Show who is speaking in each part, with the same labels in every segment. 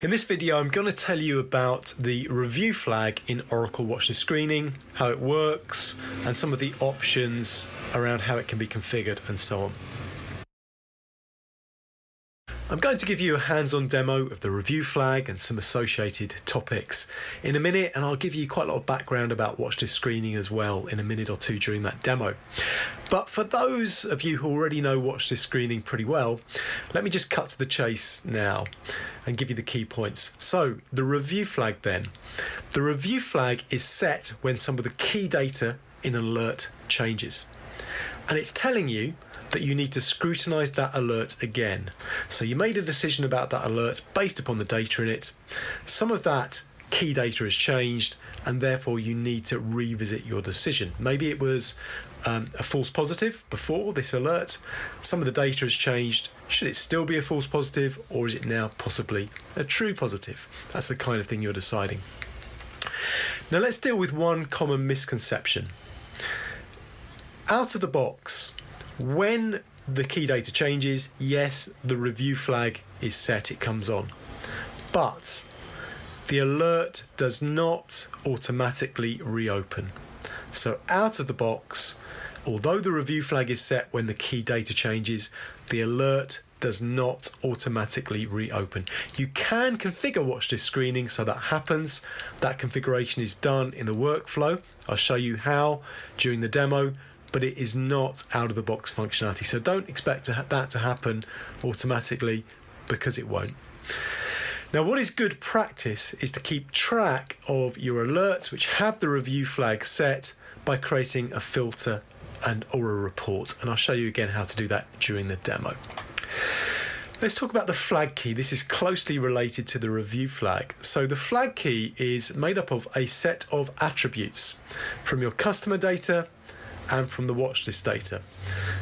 Speaker 1: In this video, I'm going to tell you about the review flag in Oracle Watchlist Screening, how it works, and some of the options around how it can be configured and so on. I'm going to give you a hands-on demo of the review flag and some associated topics in a minute, and I'll give you quite a lot of background about watchlist screening as well in a minute or two during that demo. But for those of you who already know watchlist screening pretty well, let me just cut to the chase now and give you the key points. So the review flag then. The review flag is set when some of the key data in an alert changes. And it's telling you that you need to scrutinize that alert again. So you made a decision about that alert based upon the data in it. Some of that key data has changed and therefore you need to revisit your decision. Maybe it was a false positive before this alert. Some of the data has changed. Should it still be a false positive, or is it now possibly a true positive? That's the kind of thing you're deciding. Now let's deal with one common misconception. Out of the box, when the key data changes, yes, the review flag is set, it comes on. But the alert does not automatically reopen. So out of the box, although the review flag is set when the key data changes, the alert does not automatically reopen. You can configure watchlist screening so that happens. That configuration is done in the workflow. I'll show you how during the demo, but it is not out-of-the-box functionality. So don't expect that to happen automatically, because it won't. Now, what is good practice is to keep track of your alerts which have the review flag set by creating a filter or a report. And I'll show you again how to do that during the demo. Let's talk about the flag key. This is closely related to the review flag. So the flag key is made up of a set of attributes from your customer data and from the watchlist data.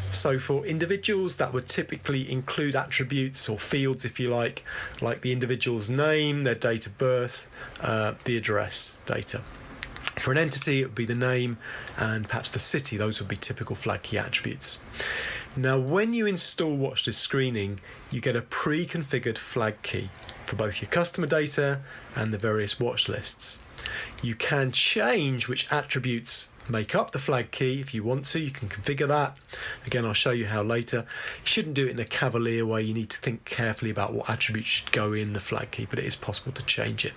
Speaker 1: So for individuals, that would typically include attributes or fields, if you like the individual's name, their date of birth, the address data. For an entity, it would be the name and perhaps the city. Those would be typical flag key attributes. Now, when you install watchlist screening, you get a pre-configured flag key for both your customer data and the various watch lists. You can change which attributes make up the flag key if you want to. You can configure that. Again, I'll show you how later. You shouldn't do it in a cavalier way. You need to think carefully about what attributes should go in the flag key, but it is possible to change it.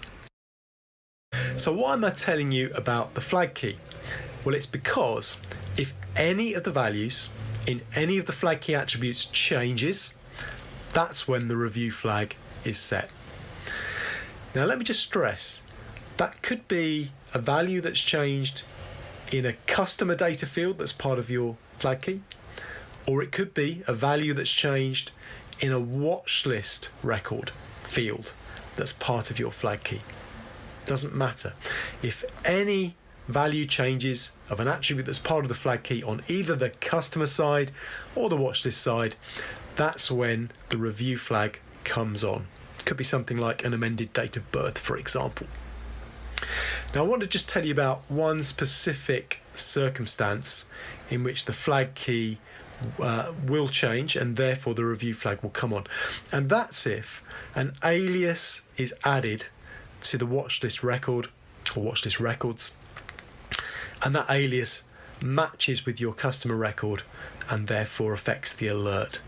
Speaker 1: So why am I telling you about the flag key? Well, it's because if any of the values in any of the flag key attributes changes, that's when the review flag is set. Now, let me just stress, that could be a value that's changed in a customer data field that's part of your flag key, or it could be a value that's changed in a watch list record field that's part of your flag key. Doesn't matter. If any value changes of an attribute that's part of the flag key on either the customer side or the watchlist side, that's when the review flag comes on. It could be something like an amended date of birth, for example. Now, I want to just tell you about one specific circumstance in which the flag key will change and therefore the review flag will come on. And that's if an alias is added to the watchlist record or watchlist records, and that alias matches with your customer record and therefore affects the alert.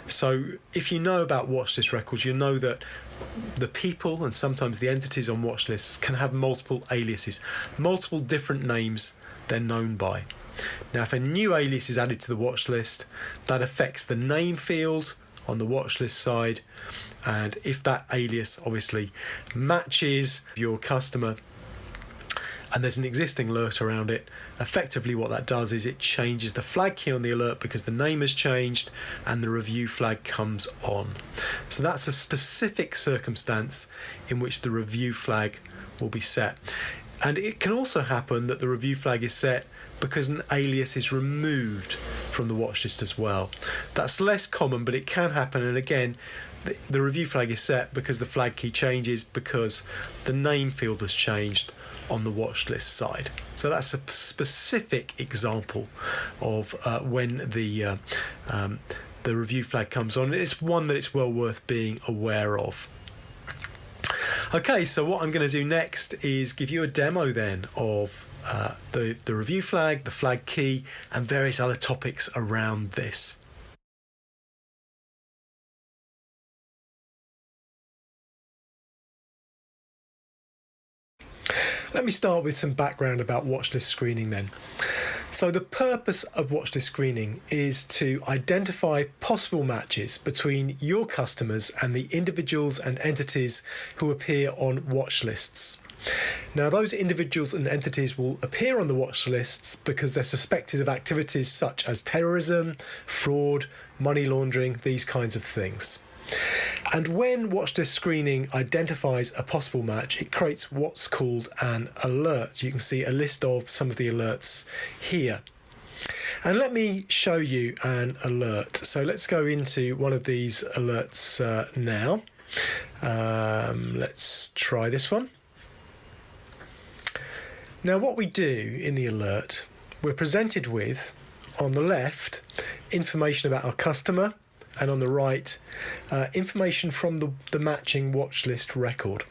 Speaker 1: So if you know about watchlist records, you know that the people and sometimes the entities on watch lists can have multiple aliases, multiple different names they're known by. Now, if a new alias is added to the watch list, that affects the name field on the watch list side, and if that alias obviously matches your customer and there's an existing alert around it, effectively what that does is it changes the flag key on the alert because the name has changed and the review flag comes on. So that's a specific circumstance in which the review flag will be set. And it can also happen that the review flag is set because an alias is removed from the watch list as well. That's less common, but it can happen. And again, the review flag is set because the flag key changes because the name field has changed on the watch list side. So that's a specific example of when the review flag comes on. It's one that it's well worth being aware of. Okay, so what I'm going to do next is give you a demo then of the review flag, the flag key, and various other topics around this. Let me start with some background about watchlist screening then. So the purpose of watchlist screening is to identify possible matches between your customers and the individuals and entities who appear on watch lists. Now, those individuals and entities will appear on the watch lists because they're suspected of activities such as terrorism, fraud, money laundering, these kinds of things. And when watchlist screening identifies a possible match, it creates what's called an alert. You can see a list of some of the alerts here. And let me show you an alert. So let's go into one of these alerts now. Let's try this one. Now, what we do in the alert, we're presented with, on the left, information about our customer, and on the right, information from the matching watch list record.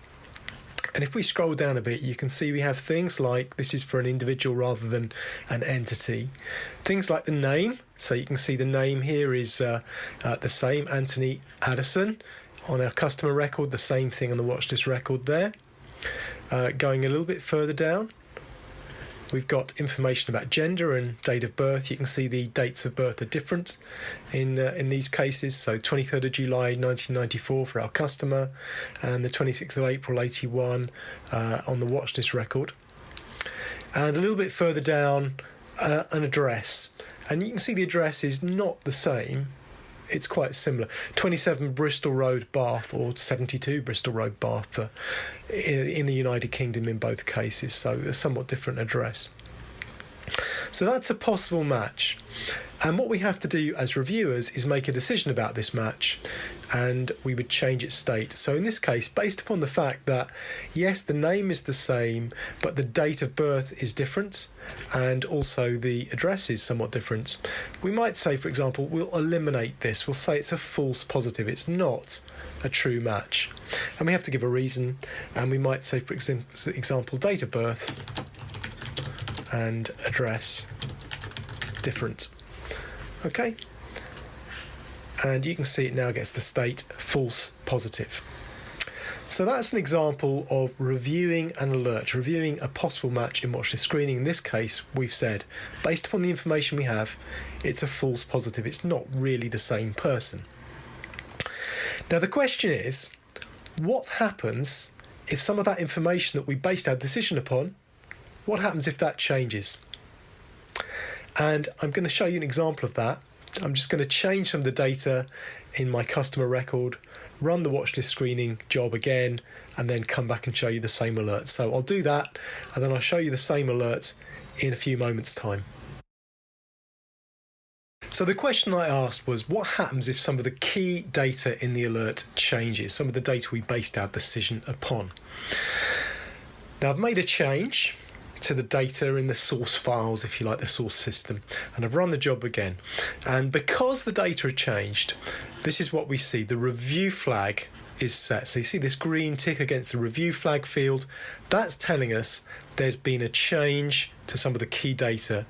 Speaker 1: And if we scroll down a bit, you can see we have things like, this is for an individual rather than an entity. Things like the name, so you can see the name here is the same, Anthony Addison. On our customer record, the same thing on the watch list record there. Going a little bit further down, we've got information about gender and date of birth. You can see the dates of birth are different in these cases. So 23rd of July 1994 for our customer, and the 26th of April 81 on the watch list record. And a little bit further down, an address. And you can see the address is not the same. It's quite similar. 27 Bristol Road, Bath, or 72 Bristol Road, Bath, in the United Kingdom in both cases, so a somewhat different address. So that's a possible match. And what we have to do as reviewers is make a decision about this match, and we would change its state. So in this case, based upon the fact that, yes, the name is the same, but the date of birth is different, and also the address is somewhat different, we might say, for example, we'll eliminate this. We'll say it's a false positive. It's not a true match. And we have to give a reason, and we might say, for example, date of birth and address different. Okay, and you can see it now gets the state false positive. So that's an example of reviewing an alert, reviewing a possible match in watchlist screening. In this case, we've said, based upon the information we have, it's a false positive. It's not really the same person. Now the question is, what happens if some of that information that we based our decision upon, what happens if that changes? And I'm going to show you an example of that. I'm just going to change some of the data in my customer record, run the watchlist screening job again, and then come back and show you the same alert. So I'll do that, and then I'll show you the same alert in a few moments' time. So the question I asked was, what happens if some of the key data in the alert changes, some of the data we based our decision upon? Now I've made a change to the data in the source files, if you like, the source system, and I've run the job again. And because the data had changed, this is what we see. The review flag is set. So you see this green tick against the review flag field. That's telling us there's been a change to some of the key data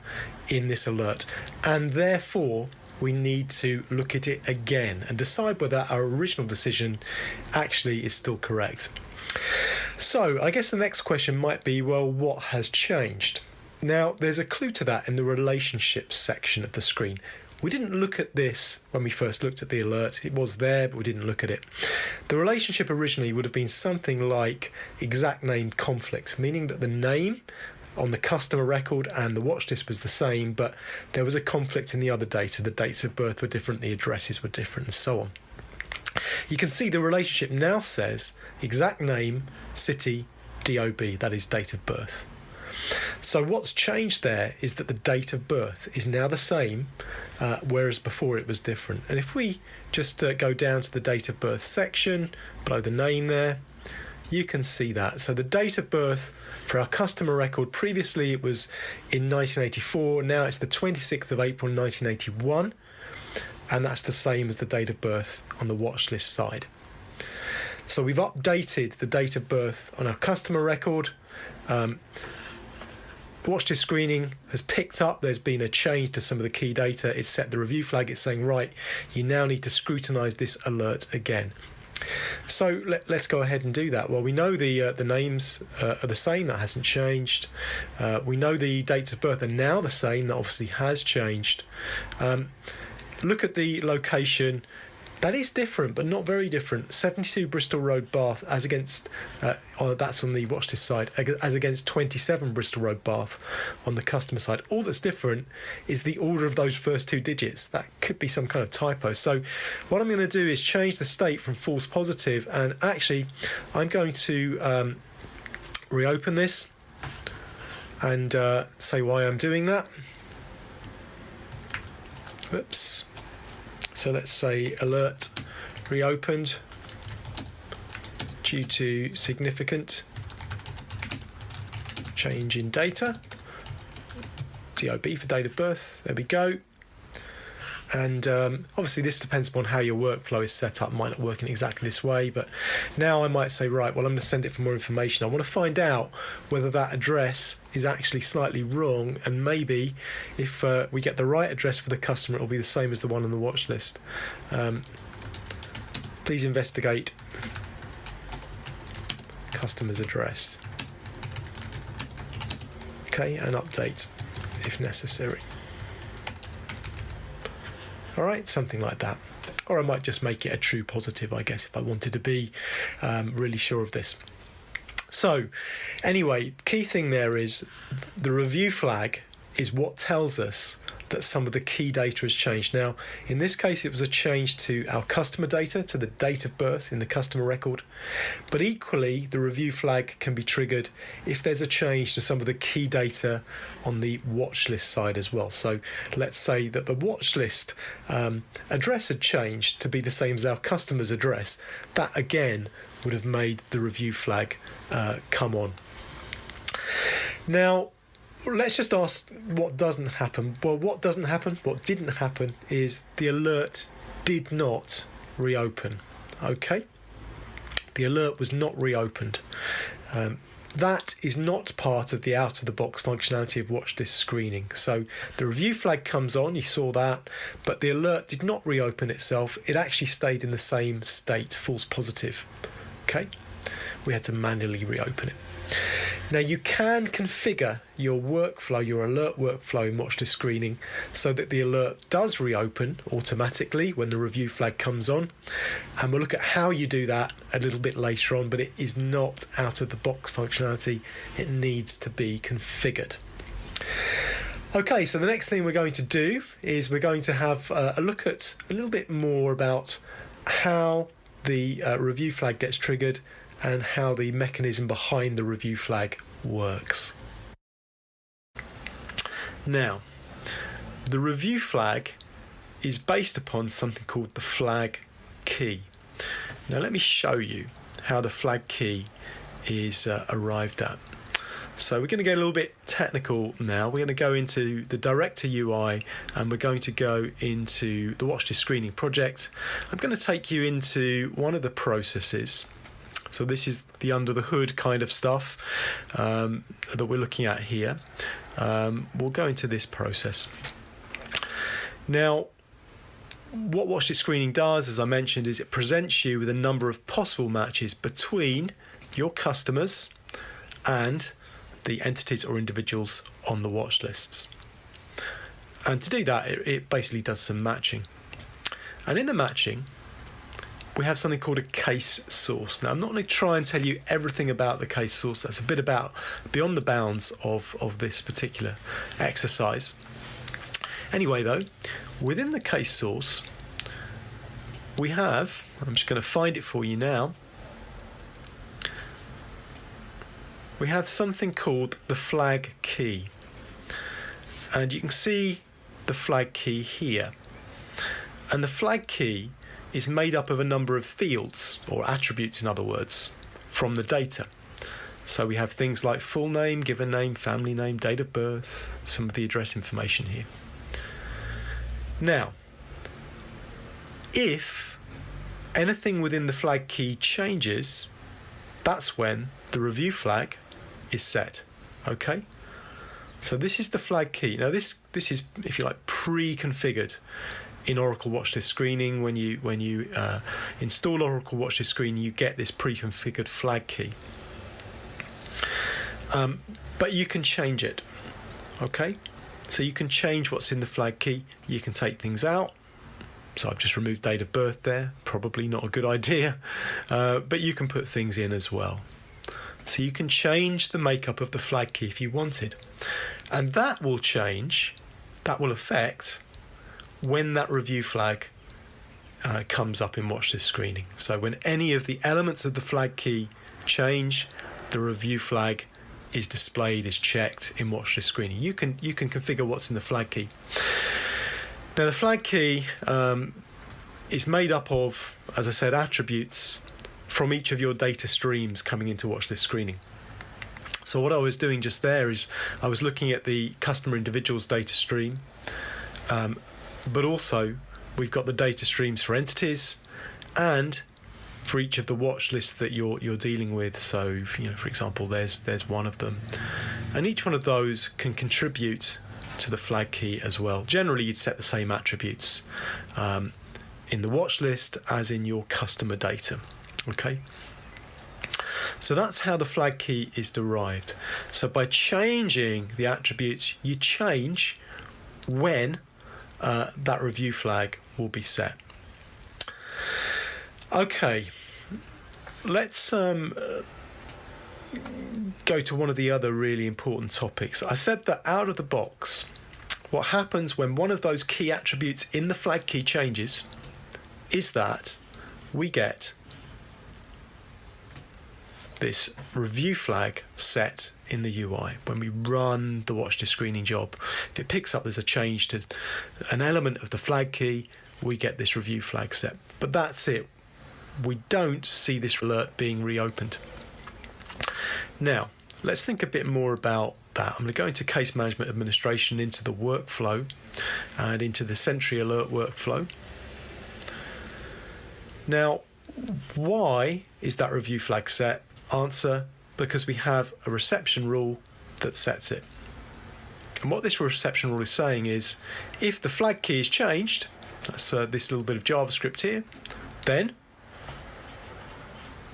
Speaker 1: in this alert, and therefore we need to look at it again and decide whether our original decision actually is still correct. So I guess the next question might be, well, what has changed? Now, there's a clue to that in the relationships section of the screen. We didn't look at this when we first looked at the alert. It was there, but we didn't look at it. The relationship originally would have been something like exact name conflict, meaning that the name on the customer record and the watch list was the same, but there was a conflict in the other data. The dates of birth were different, the addresses were different, and so on. You can see the relationship now says exact name, city, DOB, that is date of birth. So what's changed there is that the date of birth is now the same, whereas before it was different. And if we just go down to the date of birth section, below the name there, you can see that. So the date of birth for our customer record, previously it was in 1984, now it's the 26th of April 1981, and that's the same as the date of birth on the watch list side. So we've updated the date of birth on our customer record. Watchlist Screening has picked up there's been a change to some of the key data. It's set the review flag. It's saying, right, you now need to scrutinise this alert again. So let's go ahead and do that. Well, we know the names are the same. That hasn't changed. We know the dates of birth are now the same. That obviously has changed. Look at the location. That is different, but not very different. 72 Bristol Road, Bath, as against, that's on the watchlist side, as against 27 Bristol Road, Bath on the customer side. All that's different is the order of those first two digits. That could be some kind of typo. So what I'm going to do is change the state from false positive, and actually I'm going to reopen this and say why I'm doing that. Oops. So let's say alert reopened due to significant change in data. DOB for date of birth. There we go. And obviously this depends upon how your workflow is set up. It might not work in exactly this way, but now I might say, right, well, I'm going to send it for more information. I want to find out whether that address is actually slightly wrong, and maybe if we get the right address for the customer, it will be the same as the one on the watch list. Please investigate customer's address. Okay, and update if necessary. All right, something like that. Or I might just make it a true positive, I guess, if I wanted to be really sure of this. So anyway, key thing there is the review flag is what tells us that some of the key data has changed. Now, in this case, it was a change to our customer data, to the date of birth in the customer record. But equally, the review flag can be triggered if there's a change to some of the key data on the watch list side as well. So let's say that the watch list address had changed to be the same as our customer's address. That, again, would have made the review flag come on. Now, let's just ask what doesn't happen. Well, what didn't happen is the alert did not reopen. Okay? The alert was not reopened. That is not part of the out-of-the-box functionality of watchlist screening. So the review flag comes on, you saw that, but the alert did not reopen itself. It actually stayed in the same state, false positive. Okay? We had to manually reopen it. Now you can configure your workflow, your alert workflow in watchlist screening so that the alert does reopen automatically when the review flag comes on. And we'll look at how you do that a little bit later on, but it is not out of the box functionality. It needs to be configured. Okay, so the next thing we're going to do is we're going to have a look at a little bit more about how the review flag gets triggered and how the mechanism behind the review flag works. Now, the review flag is based upon something called the flag key. Now let me show you how the flag key is arrived at. So we're going to get a little bit technical now. We're going to go into the Director UI and we're going to go into the Watchlist Screening project. I'm going to take you into one of the processes. So this is the under the hood kind of stuff that we're looking at here. We'll go into this process. Now, what watchlist screening does, as I mentioned, is it presents you with a number of possible matches between your customers and the entities or individuals on the watch lists. And to do that, it basically does some matching. And in the matching, we have something called a case source. Now, I'm not going to try and tell you everything about the case source. That's a bit about beyond the bounds of this particular exercise. Anyway, though, within the case source, we have, I'm just going to find it for you now, we have something called the flag key. And you can see the flag key here. And the flag key is made up of a number of fields, or attributes in other words, from the data. So we have things like full name, given name, family name, date of birth, some of the address information here. Now, if anything within the flag key changes, that's when the review flag is set. Okay, so this is the flag key. Now this is, if you like, pre-configured in Oracle Watchlist Screening. When you install Oracle Watchlist Screening, you get this pre-configured flag key. But you can change it. Okay, so you can change what's in the flag key. You can take things out. So I've just removed date of birth there. Probably not a good idea, but you can put things in as well. So you can change the makeup of the flag key if you wanted, and that will change. That will affect when that review flag comes up in Watchlist Screening. So when any of the elements of the flag key change, the review flag is displayed, is checked in Watchlist Screening. You can configure what's in the flag key. Now the flag key is made up of, as I said, attributes from each of your data streams coming into Watchlist Screening. So what I was doing just there is I was looking at the customer individuals data stream, but also we've got the data streams for entities and for each of the watch lists that you're dealing with. So, you know, for example, there's one of them, and each one of those can contribute to the flag key as well. Generally, you'd set the same attributes in the watch list as in your customer data. Okay, so that's how the flag key is derived. So by changing the attributes, you change when that review flag will be set. Okay, let's go to one of the other really important topics. I said that out of the box, what happens when one of those key attributes in the flag key changes is that we get this review flag set in the UI. When we run the Watchlist Screening job, if it picks up there's a change to an element of the flag key, we get this review flag set. But that's it. We don't see this alert being reopened. Now, let's think a bit more about that. I'm going to go into case management administration, into the workflow, and into the Sentry alert workflow. Now, why is that review flag set? Answer: because we have a reception rule that sets it. And what this reception rule is saying is, if the flag key is changed, that's this little bit of JavaScript here, then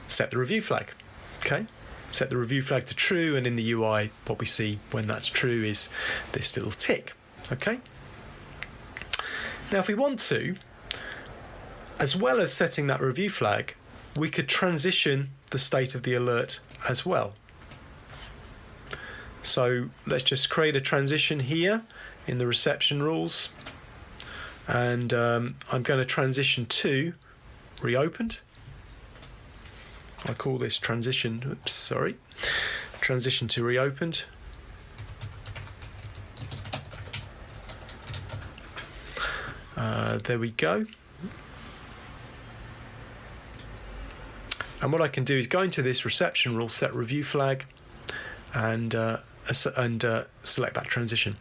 Speaker 1: set the review flag. Okay, set the review flag to true, and in the UI, what we see when that's true is this little tick. Okay. Now, if we want to, as well as setting that review flag, we could transition the state of the alert as well. So let's just create a transition here in the reception rules, and I'm going to transition to reopened. I call this transition to reopened. There we go. And what I can do is go into this reception rule, set review flag, and select that transition.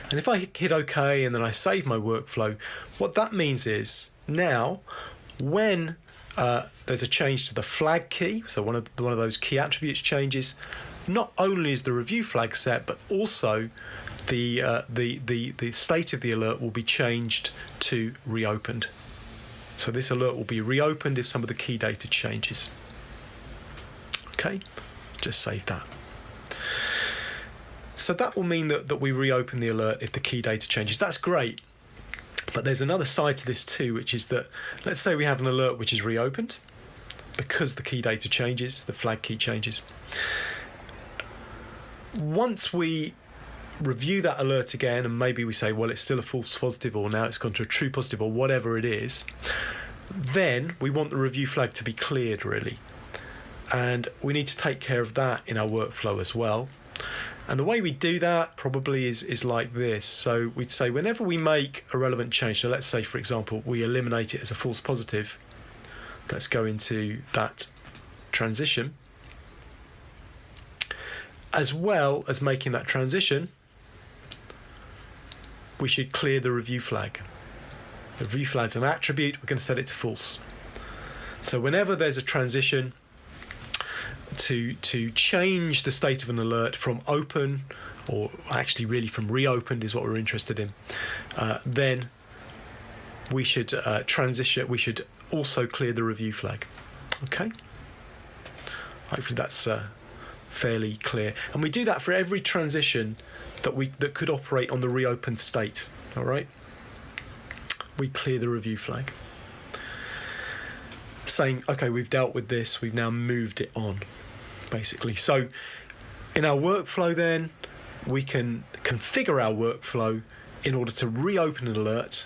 Speaker 1: And if I hit OK and then I save my workflow, what that means is now when there's a change to the flag key, so one of those key attributes changes, not only is the review flag set, but also the state of the alert will be changed to reopened. So this alert will be reopened if some of the key data changes. Okay, just save that. So that will mean that we reopen the alert if the key data changes. That's great. But there's another side to this too, which is that let's say we have an alert which is reopened because the key data changes, the flag key changes. Once we review that alert again, and maybe we say, well, it's still a false positive, or now it's gone to a true positive, or whatever it is, then we want the review flag to be cleared, really. And we need to take care of that in our workflow as well. And the way we do that probably is like this. So we'd say whenever we make a relevant change, so let's say, for example, we eliminate it as a false positive. Let's go into that transition. as well as making that transition, we should clear the review flag. The review flag is an attribute, we're going to set it to false. So whenever there's a transition to change the state of an alert from open, or actually really from reopened is what we're interested in, then we should transition. We should also clear the review flag. Okay. Hopefully that's fairly clear, and we do that for every transition that could operate on the reopened state. All right. We clear the review flag, saying, okay, we've dealt with this. We've now moved it on, basically. So in our workflow, then we can configure our workflow in order to reopen an alert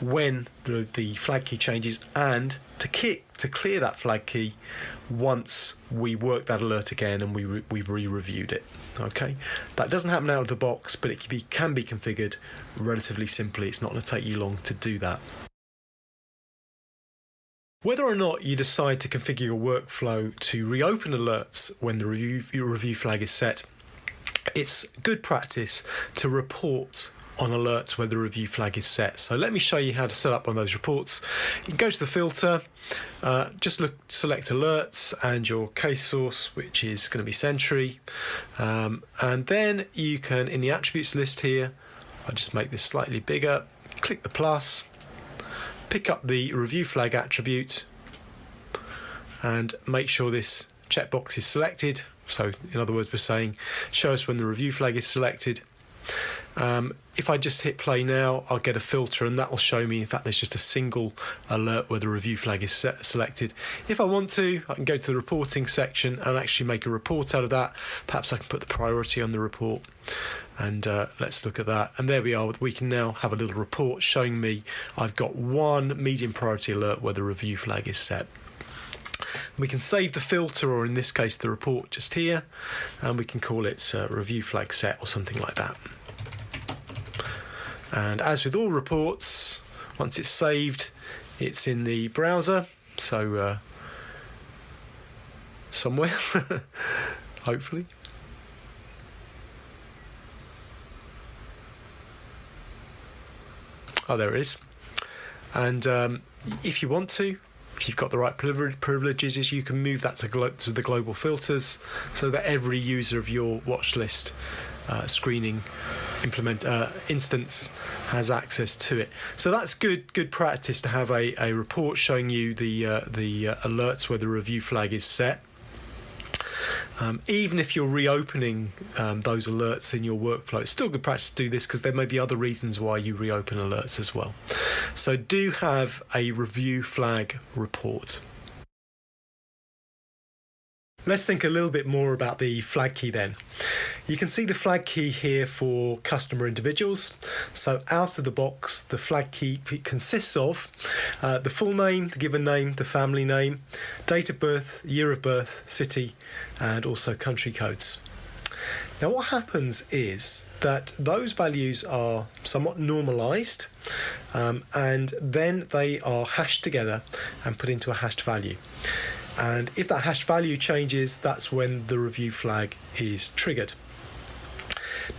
Speaker 1: when the flag key changes, and to clear that flag key once we work that alert again and we've re-reviewed it. Okay, that doesn't happen out of the box, but it can be configured relatively simply. It's not going to take you long to do that. Whether or not you decide to configure your workflow to reopen alerts when the review flag is set, it's good practice to report on alerts where the review flag is set. So let me show you how to set up one of those reports. You can go to the filter, select alerts and your case source, which is going to be Sentry, and then you can, in the attributes list here, I'll just make this slightly bigger, click the plus, pick up the review flag attribute, and make sure this checkbox is selected. So in other words, we're saying show us when the review flag is selected. If I just hit play now, I'll get a filter, and that will show me, in fact, there's just a single alert where the review flag is selected. If I want to, I can go to the reporting section and actually make a report out of that. Perhaps I can put the priority on the report, and let's look at that. And there we are. We can now have a little report showing me I've got one medium priority alert where the review flag is set. We can save the filter, or in this case the report, just here, and we can call it review flag set or something like that. And as with all reports, once it's saved, it's in the browser, so somewhere, hopefully. Oh, there it is. And if you want to, if you've got the right privileges, you can move that to the global filters, so that every user of your watchlist screening instance has access to it. So that's good practice to have a report showing you the alerts where the review flag is set. Even if you're reopening those alerts in your workflow, it's still good practice to do this, because there may be other reasons why you reopen alerts as well. So do have a review flag report. Let's think a little bit more about the flag key then. You can see the flag key here for customer individuals. So out of the box, the flag key consists of the full name, the given name, the family name, date of birth, year of birth, city, and also country codes. Now what happens is that those values are somewhat normalized, and then they are hashed together and put into a hashed value. And if that hashed value changes, that's when the review flag is triggered.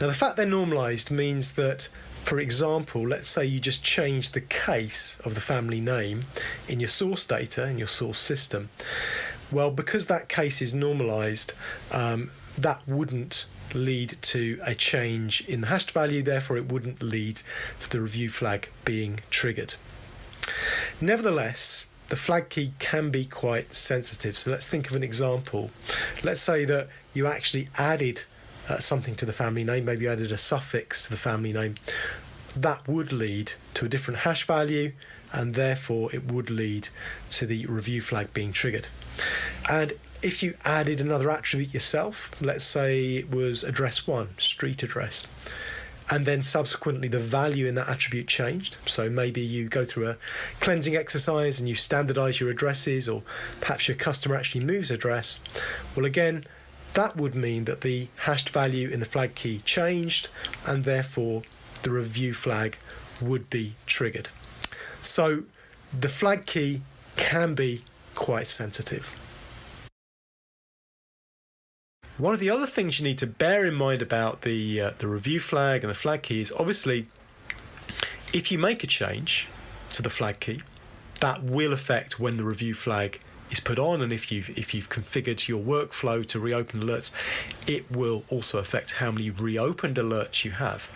Speaker 1: Now, the fact they're normalized means that, for example, let's say you just change the case of the family name in your source data, in your source system. Well, because that case is normalized, that wouldn't lead to a change in the hashed value, therefore it wouldn't lead to the review flag being triggered. Nevertheless, the flag key can be quite sensitive. So let's think of an example. Let's say that you actually added something to the family name, maybe you added a suffix to the family name. That would lead to a different hash value, and therefore it would lead to the review flag being triggered. And if you added another attribute yourself, let's say it was address 1, street address, and then subsequently the value in that attribute changed. So maybe you go through a cleansing exercise and you standardize your addresses, or perhaps your customer actually moves address. Well, again, that would mean that the hashed value in the flag key changed, and therefore the review flag would be triggered. So the flag key can be quite sensitive. One of the other things you need to bear in mind about the review flag and the flag key is obviously if you make a change to the flag key, that will affect when the review flag is put on, and if you've configured your workflow to reopen alerts, it will also affect how many reopened alerts you have.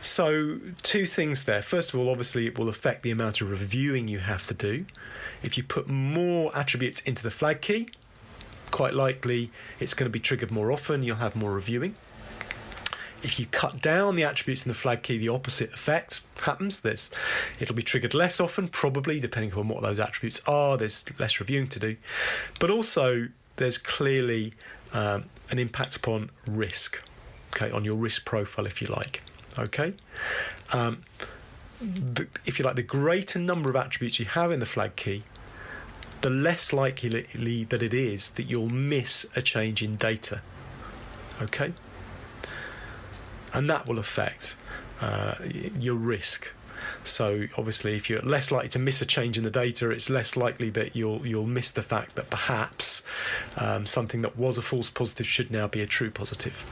Speaker 1: So two things there. First of all, obviously it will affect the amount of reviewing you have to do. If you put more attributes into the flag key, quite likely it's going to be triggered more often, you'll have more reviewing. If you cut down the attributes in the flag key, the opposite effect happens. It'll be triggered less often, probably, depending on what those attributes are. There's less reviewing to do. But also, there's clearly an impact upon risk, okay, on your risk profile, if you like. Okay? If you like, the greater number of attributes you have in the flag key, the less likely that it is that you'll miss a change in data. Okay? And that will affect your risk. So obviously, if you're less likely to miss a change in the data, it's less likely that you'll miss the fact that perhaps something that was a false positive should now be a true positive.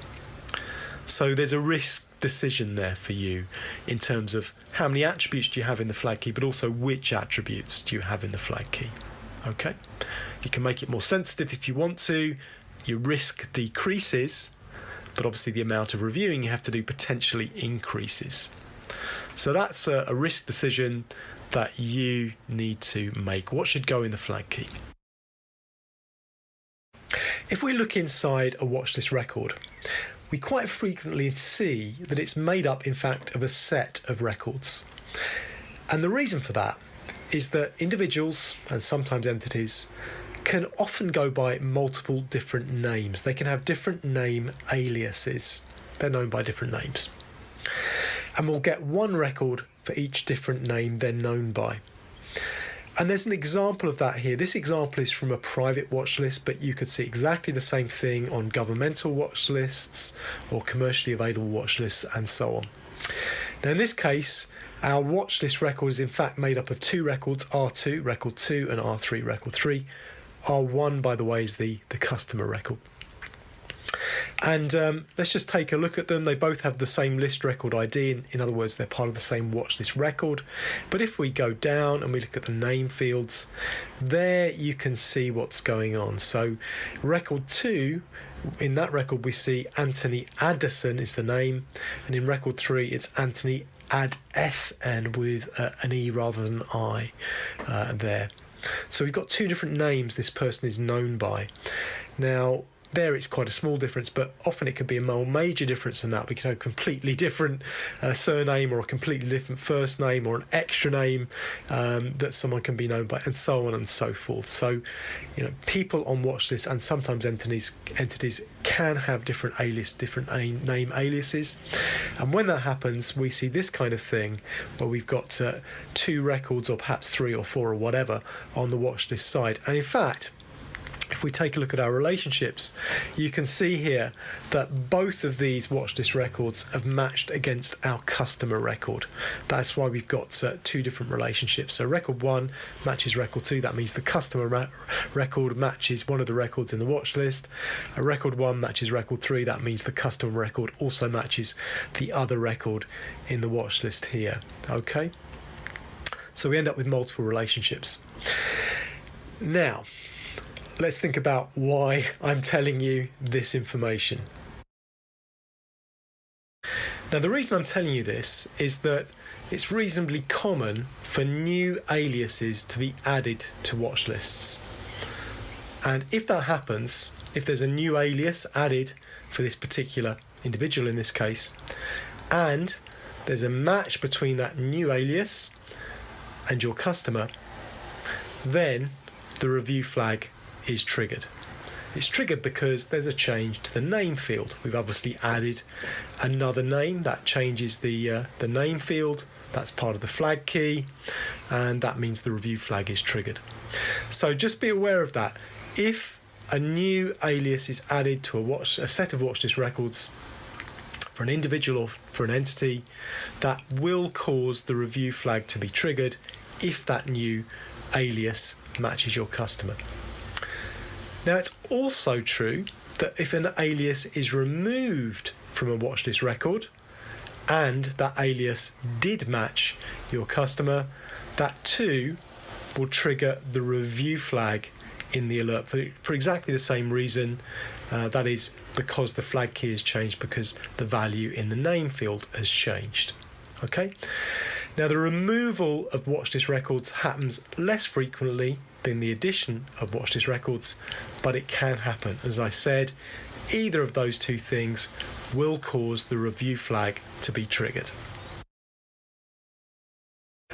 Speaker 1: So there's a risk decision there for you in terms of how many attributes do you have in the flag key, but also which attributes do you have in the flag key. Okay, you can make it more sensitive if you want to. Your risk decreases, but obviously the amount of reviewing you have to do potentially increases. So that's a risk decision that you need to make. What should go in the flag key? If we look inside a watchlist record, we quite frequently see that it's made up, in fact, of a set of records. And the reason for that is that individuals, and sometimes entities, can often go by multiple different names. They can have different name aliases. They're known by different names. And we'll get one record for each different name they're known by. And there's an example of that here. This example is from a private watch list, but you could see exactly the same thing on governmental watch lists or commercially available watch lists and so on. Now in this case, our watch list record is in fact made up of two records, R2, record 2, and R3, record 3. R1, by the way, is the customer record. And let's just take a look at them. They both have the same list record ID. In other words, they're part of the same watch list record. But if we go down and we look at the name fields, there you can see what's going on. So record 2, in that record we see Anthony Addison is the name. And in record 3, it's Anthony Addison with an E rather than an I there. So we've got two different names this person is known by. Now, there it's quite a small difference, but often it could be a more major difference than that. We could have a completely different surname or a completely different first name or an extra name that someone can be known by, and so on and so forth. So, people on watch lists and sometimes entities can have different name aliases. And when that happens, we see this kind of thing where we've got two records or perhaps 3 or 4 or whatever on the watch list side. And in fact, if we take a look at our relationships, you can see here that both of these watch list records have matched against our customer record. That's why we've got two different relationships. So record 1 matches record 2. That means the customer record matches one of the records in the watch list. A record 1 matches record 3. That means the customer record also matches the other record in the watch list here. Okay? So we end up with multiple relationships. Now, let's think about why I'm telling you this information. Now, the reason I'm telling you this is that it's reasonably common for new aliases to be added to watch lists. And if that happens, if there's a new alias added for this particular individual in this case, and there's a match between that new alias and your customer, then the review flag is triggered. It's triggered because there's a change to the name field. We've obviously added another name that changes the name field. That's part of the flag key, and that means the review flag is triggered. So just be aware of that. If a new alias is added to a set of watchlist records for an individual or for an entity, that will cause the review flag to be triggered if that new alias matches your customer. Now, it's also true that if an alias is removed from a watchlist record and that alias did match your customer, that too will trigger the review flag in the alert for exactly the same reason. That is because the flag key has changed, because the value in the name field has changed. Okay. Now, the removal of watchlist records happens less frequently than the addition of watchlist records, but it can happen. As I said, either of those two things will cause the review flag to be triggered.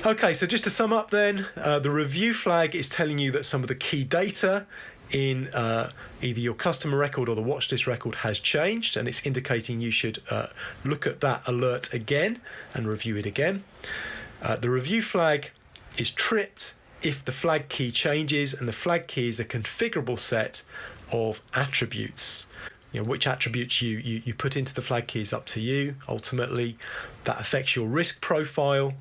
Speaker 1: Okay, so just to sum up then, the review flag is telling you that some of the key data in either your customer record or the watchlist record has changed, and it's indicating you should look at that alert again and review it again. The review flag is tripped if the flag key changes, and the flag key is a configurable set of attributes. You know, which attributes you put into the flag key is up to you. Ultimately, that affects your risk profile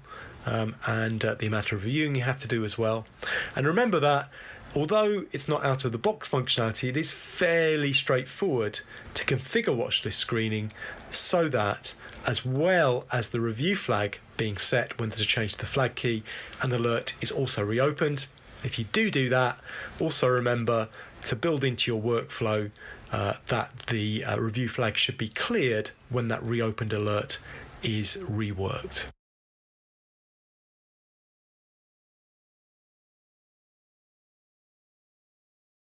Speaker 1: and the amount of reviewing you have to do as well. And remember that although it's not out of the box functionality, it is fairly straightforward to configure watchlist screening so that, as well as the review flag being set when there's a change to the flag key, an alert is also reopened. If you do that, also remember to build into your workflow that the review flag should be cleared when that reopened alert is reworked.